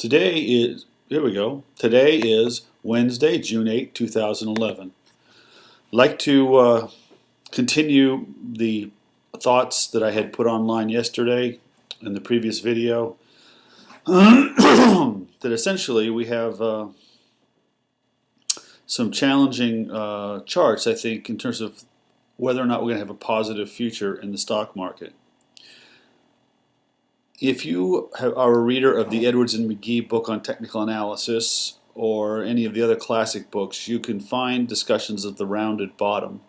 Here we go. Today is Wednesday, June 8, 2011. I'd like to continue the thoughts that I had put online yesterday in the previous video. That essentially we have some challenging charts, I think, in terms of whether or not we're going to have a positive future in the stock market. If you are a reader of the Edwards and McGee book on technical analysis or any of the other classic books, you can find discussions of the rounded bottom.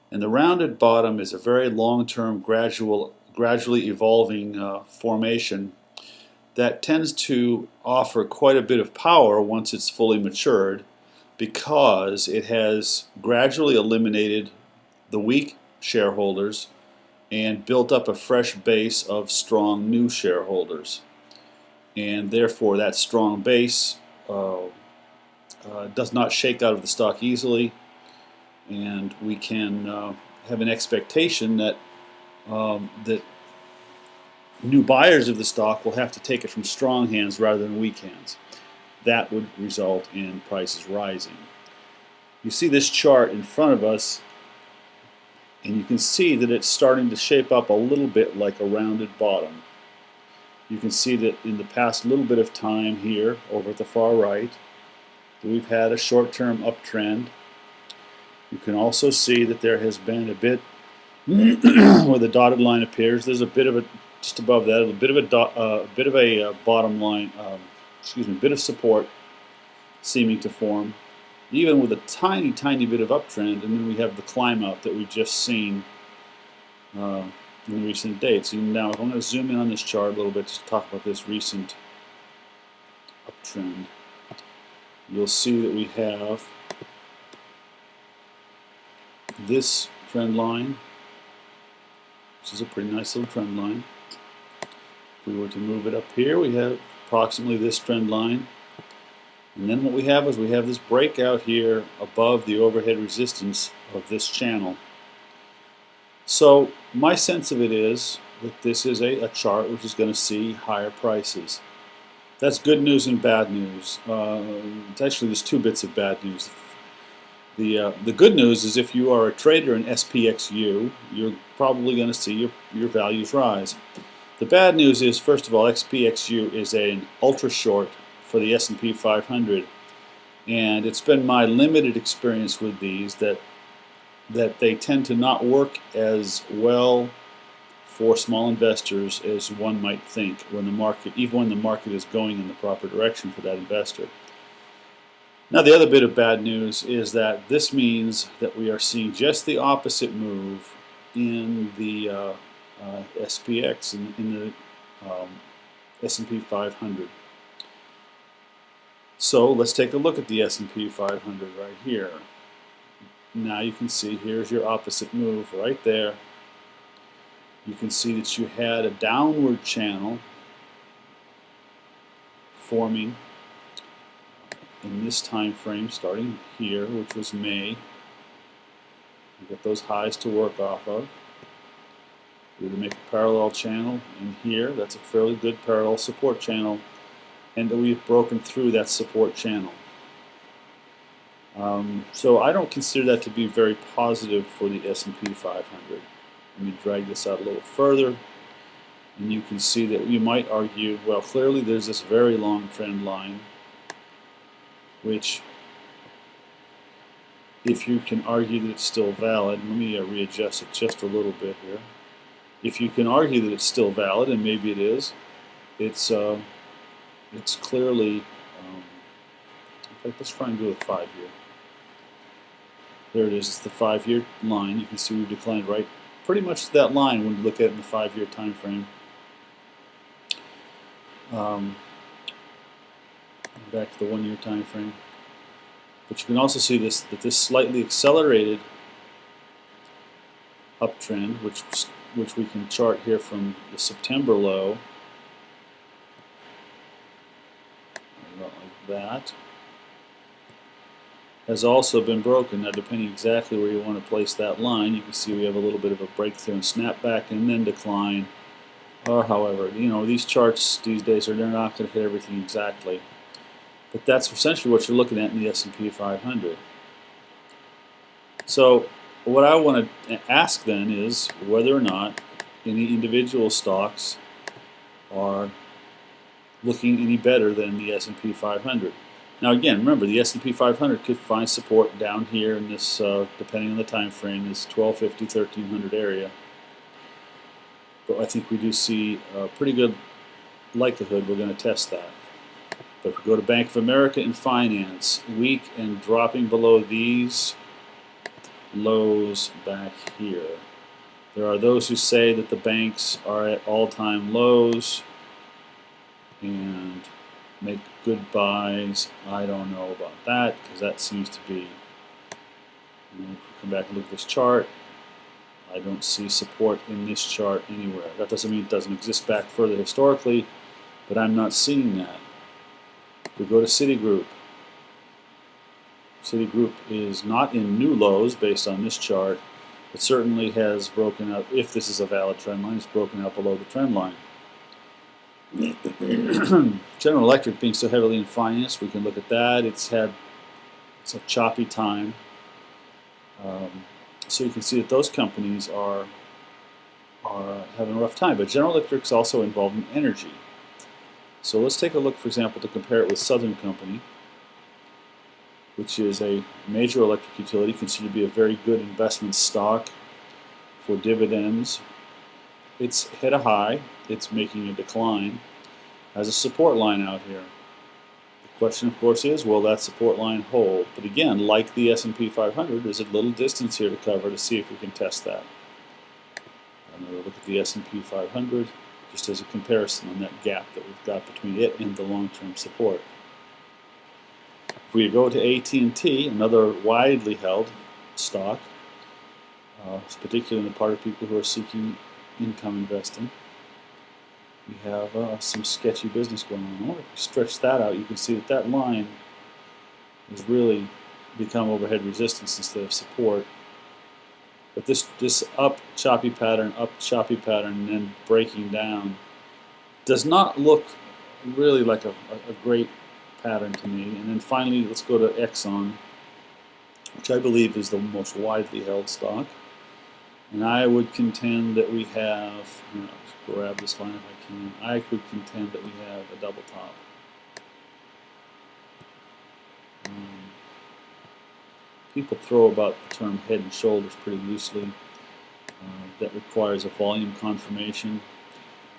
And the rounded bottom is a very long-term, gradually evolving formation that tends to offer quite a bit of power once it's fully matured, because it has gradually eliminated the weak shareholders and built up a fresh base of strong new shareholders. And therefore that strong base does not shake out of the stock easily, and we can have an expectation that that new buyers of the stock will have to take it from strong hands rather than weak hands. That would result in prices rising. You see this chart in front of us, and you can see that it's starting to shape up a little bit like a rounded bottom. You can see that in the past little bit of time here, over at the far right, we've had a short-term uptrend. You can also see that there has been a bit, where the dotted line appears, there's a bit of a, just above that, a bit of a bottom line, bit of support seeming to form, even with a tiny bit of uptrend, and then we have the climb out that we've just seen in recent dates. And now if I'm going to zoom in on this chart a little bit to talk about this recent uptrend, you'll see that we have this trend line, which is a pretty nice little trend line. If we were to move it up here, we have approximately this trend line. And then what we have is we have this breakout here above the overhead resistance of this channel. So my sense of it is that this is a chart which is going to see higher prices. That's good news and bad news. Actually, there's two bits of bad news. The good news is if you are a trader in SPXU, you're probably going to see your values rise. The bad news is, first of all, SPXU is an ultra short for the S&P 500, and it's been my limited experience with these that they tend to not work as well for small investors as one might think when the market, even when the market is going in the proper direction for that investor. Now, the other bit of bad news is that this means that we are seeing just the opposite move in the SPX, in the S&P 500. So let's take a look at the S&P 500 right here. Now you can see here's your opposite move right there. You can see that you had a downward channel forming in this time frame starting here, which was May. You got those highs to work off of. We're going to make a parallel channel in here. That's a fairly good parallel support channel, and that we've broken through that support channel. So I don't consider that to be very positive for the S&P 500. Let me drag this out a little further, and you can see that you might argue, well, clearly there's this very long trend line, which, if you can argue that it's still valid, let me readjust it just a little bit here. If you can argue that it's still valid, and maybe it is, it's clearly, in fact, let's try and do a 5-year. There it is, it's the 5-year line. You can see we've declined right pretty much to that line when you look at it in the 5-year time frame. Back to the 1-year time frame. But you can also see that this slightly accelerated uptrend, which we can chart here from the September low, like that, has also been broken. Now, depending exactly where you want to place that line, you can see we have a little bit of a breakthrough and snapback and then decline However, you know, these charts these days they're not going to hit everything exactly. But that's essentially what you're looking at in the S&P 500. So what I want to ask then is whether or not any individual stocks are looking any better than the S&P 500. Now again, remember the S&P 500 could find support down here in this, depending on the time frame, this 1250, 1300 area. But I think we do see a pretty good likelihood we're going to test that. But if we go to Bank of America and finance, weak and dropping below these lows back here. There are those who say that the banks are at all-time lows and make good buys. I don't know about that because that seems to be, if we come back and look at this chart, I don't see support in this chart anywhere. That doesn't mean it doesn't exist back further historically, but I'm not seeing that. We go to Citigroup. Citigroup is not in new lows based on this chart. It certainly has broken out, if this is a valid trend line, it's broken out below the trend line. General Electric being so heavily in finance, we can look at that. It's a choppy time. So you can see that those companies are having a rough time. But General Electric's also involved in energy. So let's take a look, for example, to compare it with Southern Company, which is a major electric utility, considered to be a very good investment stock for dividends. It's hit a high, it's making a decline, has a support line out here. The question, of course, is will that support line hold? But again, like the S&P 500, there's a little distance here to cover to see if we can test that. Another look at the S&P 500, just as a comparison on that gap that we've got between it and the long-term support. If we go to AT&T, another widely held stock, particularly in the part of people who are seeking income investing, we have some sketchy business going on. If we stretch that out, you can see that that line has really become overhead resistance instead of support. But this up choppy pattern, and then breaking down does not look really like a great pattern to me. And then finally, let's go to Exxon, which I believe is the most widely held stock. And I would contend that we have, just grab this line if I can, I could contend that we have a double top. People throw about the term head and shoulders pretty loosely. That requires a volume confirmation.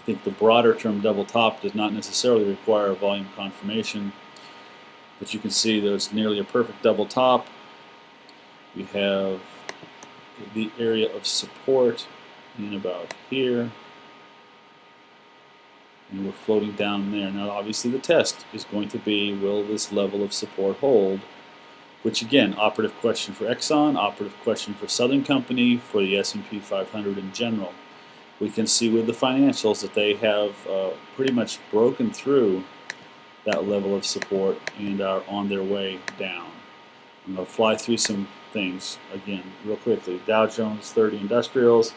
I think the broader term double top does not necessarily require a volume confirmation, but you can see that it's nearly a perfect double top. We have the area of support in about here, and we're floating down there. Now obviously the test is going to be, will this level of support hold? Which again, operative question for Exxon, operative question for Southern Company, for the S&P 500 in general. We can see with the financials that they have pretty much broken through that level of support and are on their way down. I'm going to fly through some things again real quickly. Dow Jones 30 Industrials,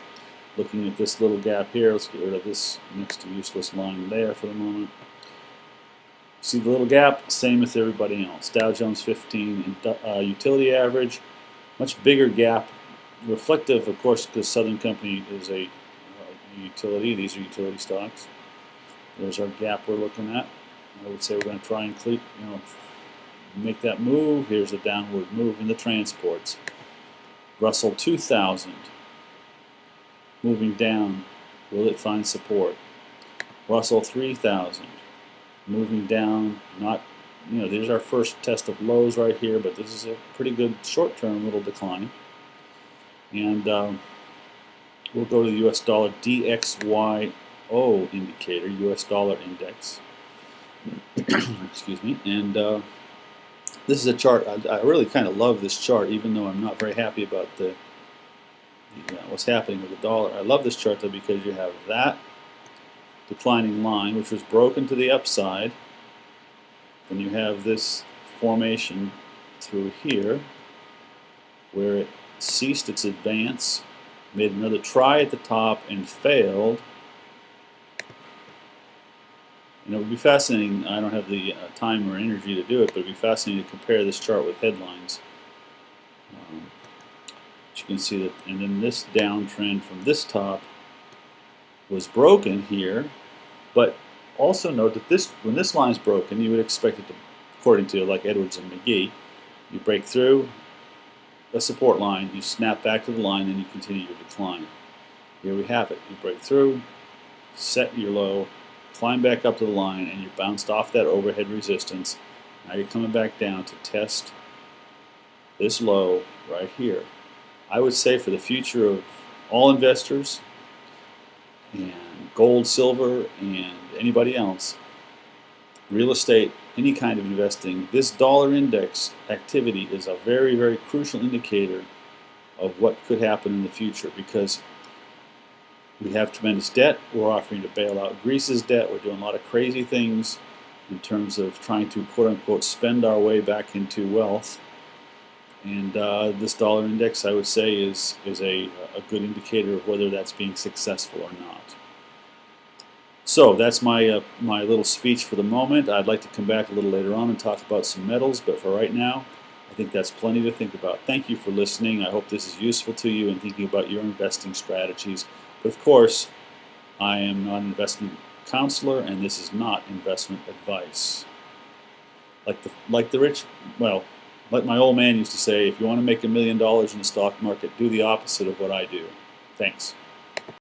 looking at this little gap here. Let's get rid of this next to useless line there for the moment. See the little gap? Same with everybody else. Dow Jones 15 utility average, much bigger gap, reflective, of course, because Southern Company is a utility. These are utility stocks. There's our gap we're looking at. I would say we're going to try and make that move. Here's a downward move in the transports. Russell 2000 moving down. Will it find support? Russell 3000 moving down. Not, there's our first test of lows right here, but this is a pretty good short-term little decline. And we'll go to the U.S. dollar DXYO indicator, U.S. dollar index. Excuse me. And this is a chart. I really kind of love this chart, even though I'm not very happy about what's happening with the dollar. I love this chart though because you have that declining line, which was broken to the upside. Then you have this formation through here, where it ceased its advance, made another try at the top and failed, And it would be fascinating. I don't have the time or energy to do it, but it would be fascinating to compare this chart with headlines. You can see that, and then this downtrend from this top was broken here, but also note that when this line is broken, you would expect it to, according to like Edwards and McGee, you break through a support line, you snap back to the line, and you continue your decline. Here we have it. You break through, set your low, climb back up to the line, and you bounced off that overhead resistance. Now you're coming back down to test this low right here. I would say for the future of all investors and gold, silver, and anybody else, real estate, any kind of investing, this dollar index activity is a very, very crucial indicator of what could happen in the future, because we have tremendous debt. We're offering to bail out Greece's debt. We're doing a lot of crazy things in terms of trying to quote-unquote spend our way back into wealth. And this dollar index, I would say, is a good indicator of whether that's being successful or not. So that's my my little speech for the moment. I'd like to come back a little later on and talk about some metals, but for right now, I think that's plenty to think about. Thank you for listening. I hope this is useful to you in thinking about your investing strategies. But of course, I am not an investment counselor, and this is not investment advice. Like my old man used to say, if you want to make $1 million in the stock market, do the opposite of what I do. Thanks.